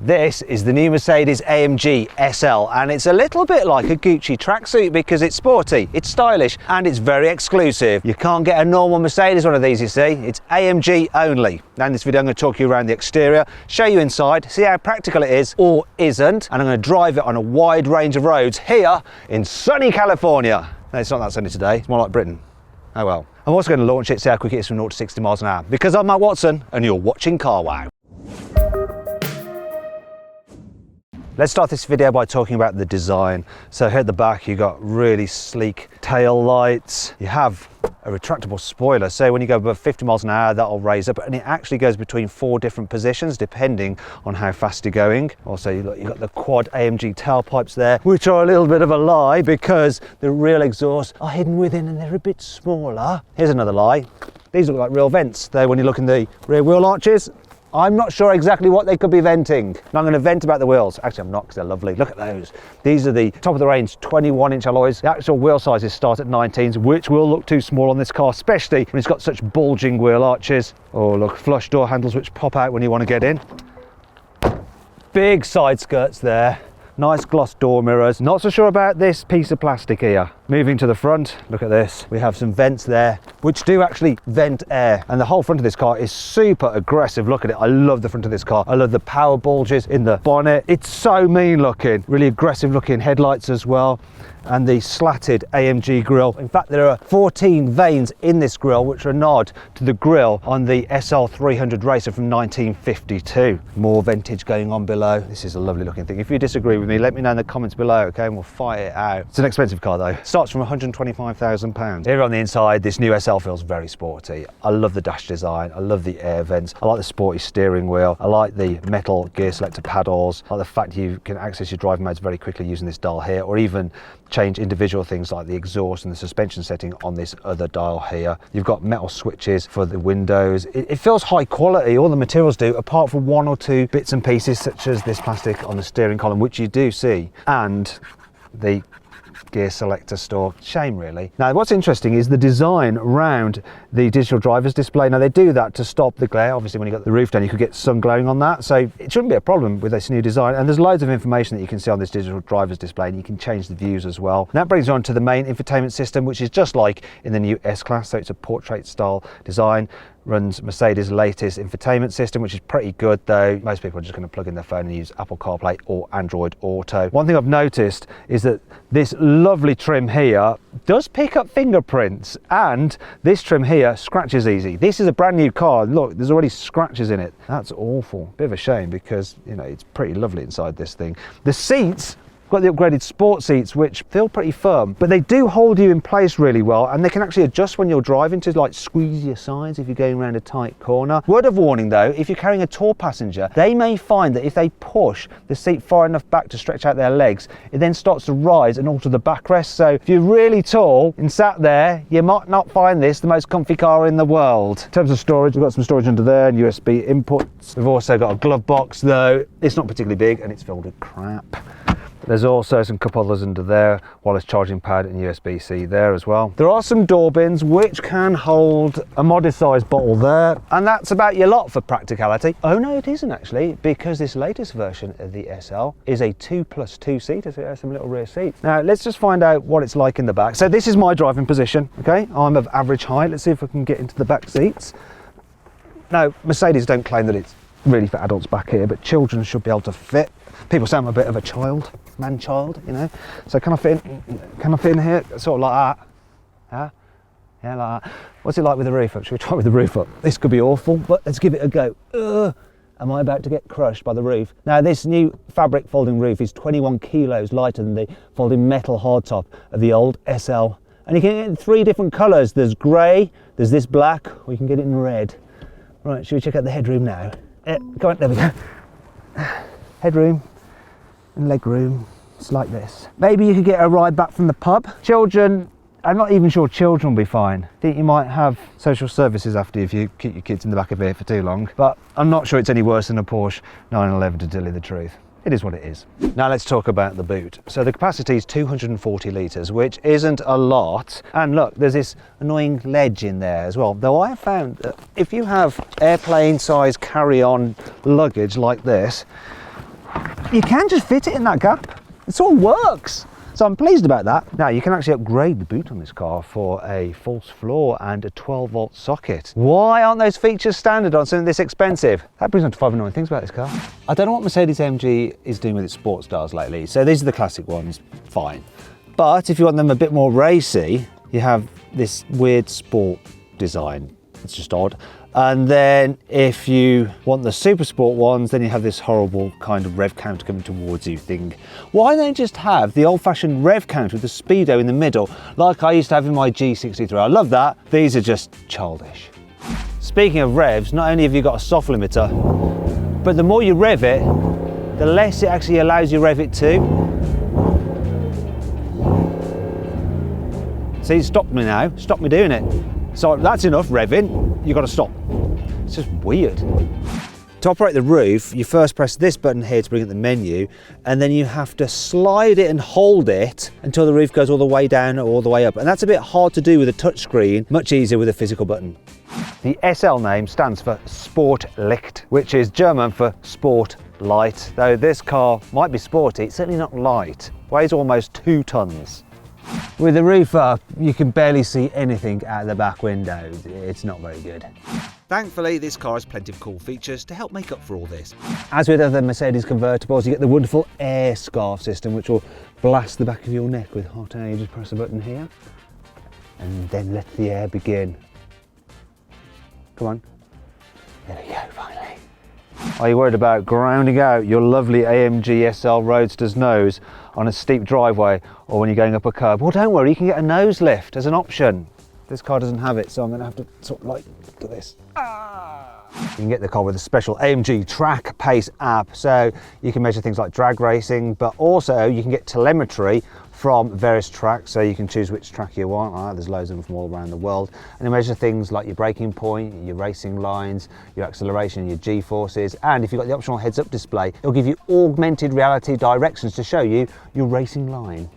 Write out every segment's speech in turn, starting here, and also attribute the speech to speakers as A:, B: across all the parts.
A: This is the new Mercedes Amg Sl, and it's a little bit like a Gucci tracksuit because it's sporty, it's stylish, and it's very exclusive. You can't get a normal Mercedes one of these, you see. It's AMG only. Now in this video I'm going to talk you around the exterior, show you inside, see how practical it is or isn't, and I'm going to drive it on a wide range of roads here in sunny California. No, it's not that sunny today, it's more like Britain. Oh well. I'm also going to launch it, see how quick it is from 0 to 60 miles an hour, because I'm Matt Watson and you're watching CarWow. Let's start this video by talking about the design. So here at the back you've got really sleek tail lights. You have a retractable spoiler, so when you go above 50 miles an hour that'll raise up, and it actually goes between 4 different positions depending on how fast you're going. Also you've got the quad AMG tailpipes there, which are a little bit of a lie because the real exhausts are hidden within and they're a bit smaller. Here's another lie. These look like real vents, though when you look in the rear wheel arches, I'm not sure exactly what they could be venting. And I'm going to vent about the wheels. Actually, I'm not, because they're lovely. Look at those. These are the top of the range 21-inch alloys. The actual wheel sizes start at 19s, which will look too small on this car, especially when it's got such bulging wheel arches. Oh, look, flush door handles which pop out when you want to get in. Big side skirts there. Nice gloss door mirrors. Not so sure about this piece of plastic here. Moving to the front, look at this. We have some vents there, which do actually vent air. And the whole front of this car is super aggressive. Look at it. I love the front of this car. I love the power bulges in the bonnet. It's so mean looking. Really aggressive looking headlights as well. And the slatted AMG grille. In fact, there are 14 veins in this grille, which are a nod to the grille on the SL 300 Racer from 1952. More vintage going on below. This is a lovely looking thing. If you disagree with me, let me know in the comments below, okay, and we'll fight it out. It's an expensive car though. Starts from £125,000. Here on the inside, this new SL feels very sporty. I love the dash design. I love the air vents. I like the sporty steering wheel. I like the metal gear selector paddles. I like the fact you can access your driving modes very quickly using this dial here, or even change individual things like the exhaust and the suspension setting on this other dial here. You've got metal switches for the windows. It feels high quality, all the materials do, apart from 1 or 2 bits and pieces such as this plastic on the steering column, which you do see, and the gear selector store. Shame really. Now what's interesting is the design around the digital driver's display. Now they do that to stop the glare. Obviously when you got the roof down you could get sun glowing on that, so it shouldn't be a problem with this new design, and there's loads of information that you can see on this digital driver's display, and you can change the views as well. And that brings you on to the main infotainment system, which is just like in the new S-Class, so it's a portrait style design. Runs Mercedes' latest infotainment system, which is pretty good though. Most people are just going to plug in their phone and use Apple CarPlay or Android Auto. One thing I've noticed is that this lovely trim here does pick up fingerprints, and this trim here scratches easy. This is a brand new car. Look, there's already scratches in it. That's awful. Bit of a shame because, you know, it's pretty lovely inside this thing. The seats, got the upgraded sport seats, which feel pretty firm, but they do hold you in place really well, and they can actually adjust when you're driving to like squeeze your sides if you're going around a tight corner. Word of warning though, if you're carrying a tall passenger, they may find that if they push the seat far enough back to stretch out their legs, it then starts to rise and alter the backrest. So if you're really tall and sat there, you might not find this the most comfy car in the world. In terms of storage, we've got some storage under there and USB inputs. We've also got a glove box, though it's not particularly big and it's filled with crap. There's also some cup holders under there, wireless charging pad and USB-C there as well. There are some door bins which can hold a modest sized bottle there, and that's about your lot for practicality. Oh no, it isn't actually, because this latest version of the SL is a 2+2 seater, so it has some little rear seats. Now let's just find out what it's like in the back. So this is my driving position, okay? I'm of average height. Let's see if I can get into the back seats. Now, Mercedes don't claim that it's really for adults back here, but children should be able to fit. People say I'm a bit of a child, man-child, you know. So can I fit in here? Sort of like that. Huh? Yeah, like that. What's it like with the roof up? Should we try with the roof up? This could be awful, but let's give it a go. Am I about to get crushed by the roof? Now this new fabric folding roof is 21 kilos lighter than the folding metal hardtop of the old SL. And you can get it in 3 different colours. There's grey, there's this black, or you can get it in red. Right, should we check out the headroom now? Go on, there we go. Headroom and legroom, it's like this. Maybe you could get a ride back from the pub. Children, I'm not even sure children will be fine. I think you might have social services after if you keep your kids in the back of here for too long, but I'm not sure it's any worse than a Porsche 911 to tell you the truth. It is what it is. Now let's talk about the boot. So the capacity is 240 litres, which isn't a lot. And look, there's this annoying ledge in there as well. Though I have found that if you have airplane size carry-on luggage like this, you can just fit it in that gap. It all works. So I'm pleased about that. Now you can actually upgrade the boot on this car for a false floor and a 12-volt socket. Why aren't those features standard on something this expensive? That brings on to 5 annoying things about this car. I don't know what Mercedes-AMG is doing with its sports stars lately. So these are the classic ones, fine. But if you want them a bit more racy, you have this weird sport design. It's just odd. And then if you want the super sport ones, then you have this horrible kind of rev counter coming towards you thing. Why don't they just have the old-fashioned rev counter with the speedo in the middle, like I used to have in my G63? I love that. These are just childish. Speaking of revs, not only have you got a soft limiter, but the more you rev it, the less it actually allows you to rev it to. See, stop me now, stop me doing it. So that's enough revving, you've got to stop. It's just weird. To operate the roof, you first press this button here to bring up the menu, and then you have to slide it and hold it until the roof goes all the way down or all the way up. And that's a bit hard to do with a touchscreen, much easier with a physical button. The SL name stands for Sport Licht, which is German for sport light. Though this car might be sporty, it's certainly not light. Weighs almost 2 tons. With the roof up, you can barely see anything out the back window. It's not very good. Thankfully, this car has plenty of cool features to help make up for all this. As with other Mercedes convertibles, you get the wonderful air scarf system, which will blast the back of your neck with hot air. You just press a button here, and then let the air begin. Come on. There we go, finally. Are you worried about grounding out your lovely AMG Sl Roadster's nose on a steep driveway or when you're going up a curb? Well, don't worry, you can get a nose lift as an option. This car doesn't have it, so I'm going to have to sort of like do this. You can get the car with a special AMG Track Pace app, so you can measure things like drag racing, but also you can get telemetry from various tracks, so you can choose which track you want. There's loads of them from all around the world, and you measure things like your braking point, your racing lines, your acceleration, your G-forces, and if you've got the optional heads-up display, it'll give you augmented reality directions to show you your racing line.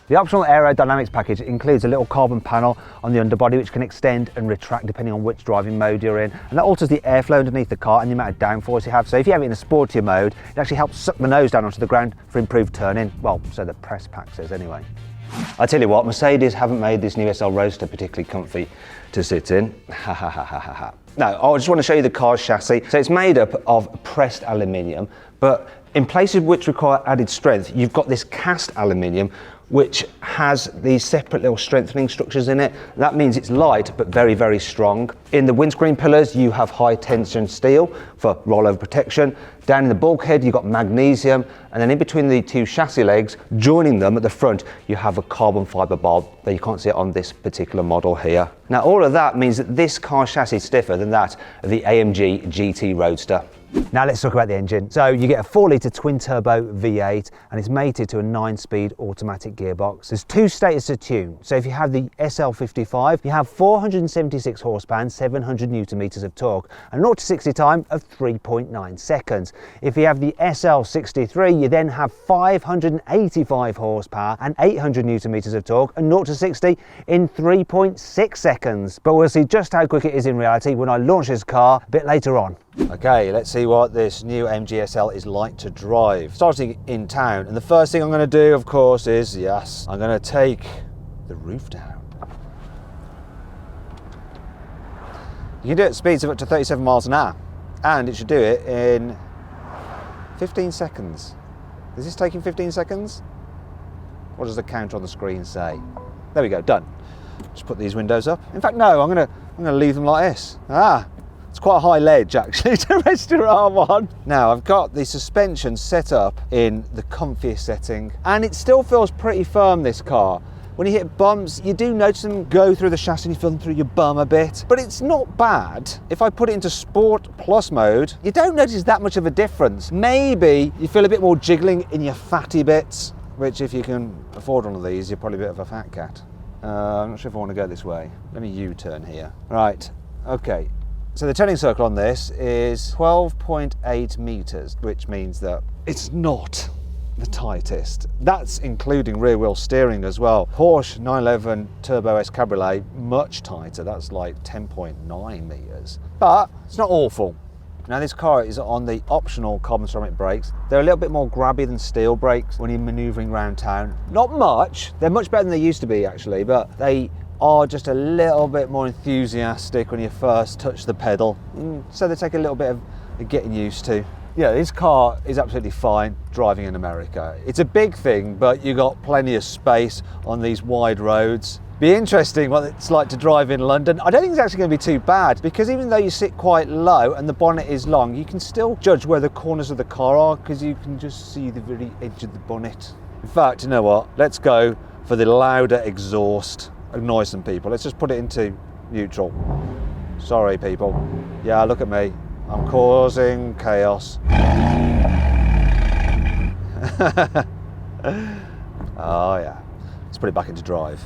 A: The optional aerodynamics package includes a little carbon panel on the underbody which can extend and retract depending on which driving mode you're in, and that alters the airflow underneath the car and the amount of downforce you have. So if you have it in a sportier mode, it actually helps suck the nose down onto the ground for improved turning. Well, so the press pack says anyway. I tell you what, Mercedes haven't made this new SL Roadster particularly comfy to sit in. Ha ha ha ha ha ha. Now, I just want to show you the car's chassis. So it's made up of pressed aluminium, but in places which require added strength, you've got this cast aluminium which has these separate little strengthening structures in it. That means it's light but very, very strong. In the windscreen pillars, you have high tension steel for rollover protection. Down in the bulkhead, you've got magnesium, and then in between the two chassis legs, joining them at the front, you have a carbon fibre bob, though you can't see it on this particular model here. Now, all of that means that this car's chassis is stiffer than that of the AMG GT Roadster. Now let's talk about the engine. So you get a 4-litre twin-turbo V8, and it's mated to a 9-speed automatic gearbox. There's 2 stators to tune. So if you have the SL55, you have 476 horsepower and 700 newton-meters of torque, and 0 to 60 time of 3.9 seconds. If you have the SL63, you then have 585 horsepower and 800 newton-meters of torque, and 0 to 60 in 3.6 seconds. But we'll see just how quick it is in reality when I launch this car a bit later on. Okay, let's see what this new Amg Sl is like to drive. Starting in town, and the first thing I'm going to do, of course, is, yes, I'm going to take the roof down. You can do it at speeds of up to 37 miles an hour, and it should do it in 15 seconds. Is this taking 15 seconds? What does the counter on the screen say? There we go, done. Just put these windows up. In fact, no, I'm gonna leave them like this. It's quite a high ledge actually to rest your arm on. Now I've got the suspension set up in the comfiest setting, and it still feels pretty firm, this car. When you hit bumps, you do notice them go through the chassis and you feel them through your bum a bit, but it's not bad. If I put it into Sport Plus mode, you don't notice that much of a difference. Maybe you feel a bit more jiggling in your fatty bits, which if you can afford one of these, you're probably a bit of a fat cat. I'm not sure if I want to go this way. Let me U-turn here. Right, okay. So the turning circle on this is 12.8 meters, which means that it's not the tightest. That's including rear wheel steering as well. Porsche 911 Turbo S Cabriolet, much tighter. That's like 10.9 meters. But it's not awful. Now this car is on the optional carbon ceramic brakes. They're a little bit more grabby than steel brakes when you're manoeuvring around town. Not much, they're much better than they used to be actually, but they are just a little bit more enthusiastic when you first touch the pedal. So they take a little bit of getting used to. Yeah, this car is absolutely fine driving in America. It's a big thing, but you got plenty of space on these wide roads. Be interesting what it's like to drive in London. I don't think it's actually going to be too bad because even though you sit quite low and the bonnet is long, you can still judge where the corners of the car are because you can just see the very edge of the bonnet. In fact, you know what? Let's go for the louder exhaust. Annoy some people. Let's just put it into neutral. Sorry, people. Yeah, look at me. I'm causing chaos. Oh yeah. Let's put it back into drive.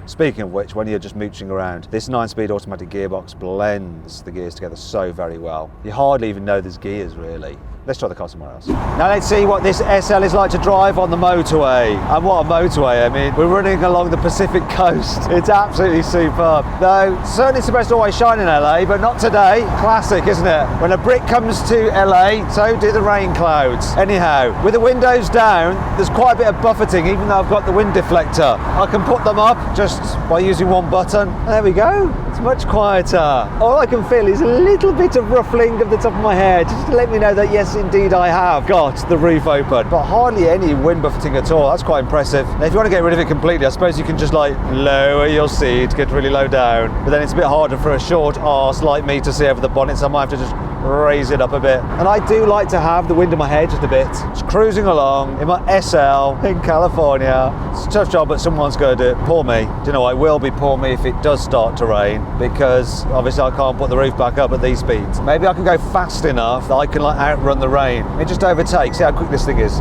A: Speaking of which, when you're just mooching around, this 9-speed automatic gearbox blends the gears together so very well. You hardly even know there's gears really. Let's try the car somewhere else. Now let's see what this SL is like to drive on the motorway. And what a motorway, I mean, we're running along the Pacific coast. It's absolutely superb. Though, certainly it's supposed to always shine in LA, but not today. Classic, isn't it? When a brick comes to LA, so do the rain clouds. Anyhow, with the windows down, there's quite a bit of buffeting, even though I've got the wind deflector. I can put them up just by using one button. And there we go. It's much quieter. All I can feel is a little bit of ruffling of the top of my hair, just to let me know that yes, indeed I have got the roof open, but hardly any wind buffeting at all. That's quite impressive. Now, if you want to get rid of it completely, I suppose you can just like lower your seat, get really low down, but then it's a bit harder for a short arse like me to see over the bonnet, so I might have to just raise it up a bit. And I do like to have the wind in my hair just a bit. Just cruising along in my SL in California. It's a tough job, but someone's going to do it. Poor me. Do you know what? It will be poor me if it does start to rain, because obviously I can't put the roof back up at these speeds. Maybe I can go fast enough that I can like outrun the rain. It just overtakes. See how quick this thing is.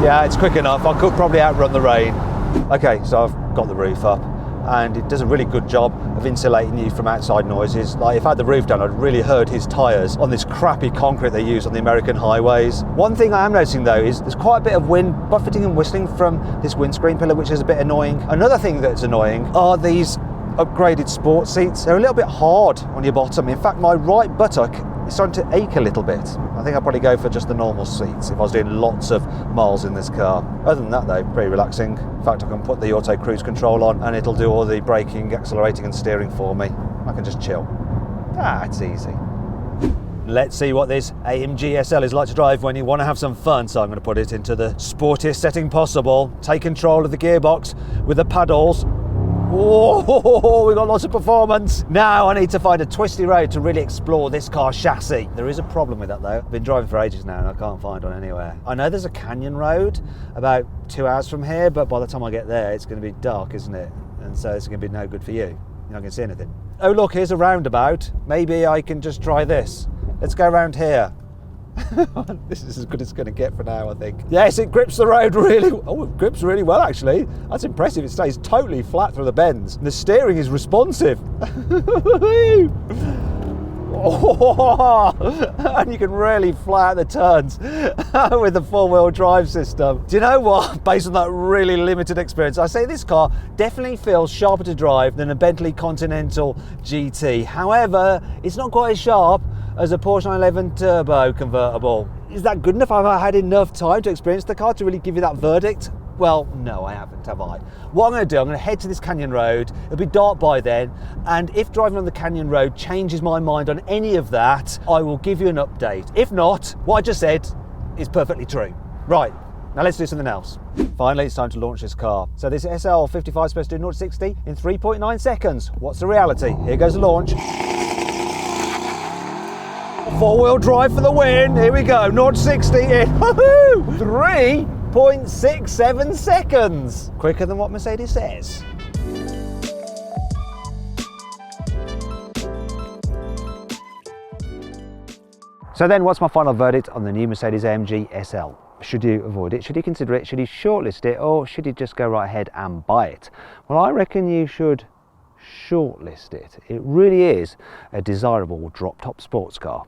A: Yeah, it's quick enough. I could probably outrun the rain. Okay, so I've got the roof up, and it does a really good job of insulating you from outside noises. Like if I had the roof down, I'd really heard his tyres on this crappy concrete they use on the American highways. One thing I am noticing though is there's quite a bit of wind buffeting and whistling from this windscreen pillar, which is a bit annoying. Another thing that's annoying are these upgraded sport seats. They're a little bit hard on your bottom. In fact, my right buttock is starting to ache a little bit. I think I'll probably go for just the normal seats if I was doing lots of miles in this car. Other than that though, pretty relaxing. In fact, I can put the auto cruise control on and it'll do all the braking, accelerating and steering for me. I can just chill. It's easy. Let's see what this Amg Sl is like to drive when you want to have some fun. So I'm going to put it into the sportiest setting possible. Take control of the gearbox with the paddles. Oh, we got lots of performance. Now I need to find a twisty road to really explore this car's chassis. There is a problem with that though. I've been driving for ages now and I can't find one anywhere. I know there's a canyon road about 2 hours from here, but by the time I get there, it's going to be dark, isn't it? And so it's going to be no good for you. You're not going to see anything. Oh look, here's a roundabout. Maybe I can just try this. Let's go around here. This is as good as it's going to get for now, I think. Yes, it grips the road really well. Oh, it grips really well actually. That's impressive. It stays totally flat through the bends. And the steering is responsive. And you can really fly out the turns with the four-wheel drive system. Do you know what? Based on that really limited experience, I say this car definitely feels sharper to drive than a Bentley Continental GT. However, it's not quite as sharp as a Porsche 911 Turbo convertible. Is that good enough? Have I had enough time to experience the car to really give you that verdict? Well, no, I haven't, have I? What I'm going to do, I'm going to head to this canyon road. It'll be dark by then, and if driving on the canyon road changes my mind on any of that, I will give you an update. If not, what I just said is perfectly true. Right, now let's do something else. Finally, it's time to launch this car. So this SL55 is supposed to do 0 to 60 in 3.9 seconds. What's the reality? Here goes the launch. Four-wheel drive for the win. Here we go. 0 to 60 in 3.67 seconds. Quicker than what Mercedes says. So then, what's my final verdict on the new Mercedes-Amg Sl? Should you avoid it? Should you consider it? Should you shortlist it? Or should you just go right ahead and buy it? Well, I reckon you should shortlist it. It really is a desirable drop-top sports car.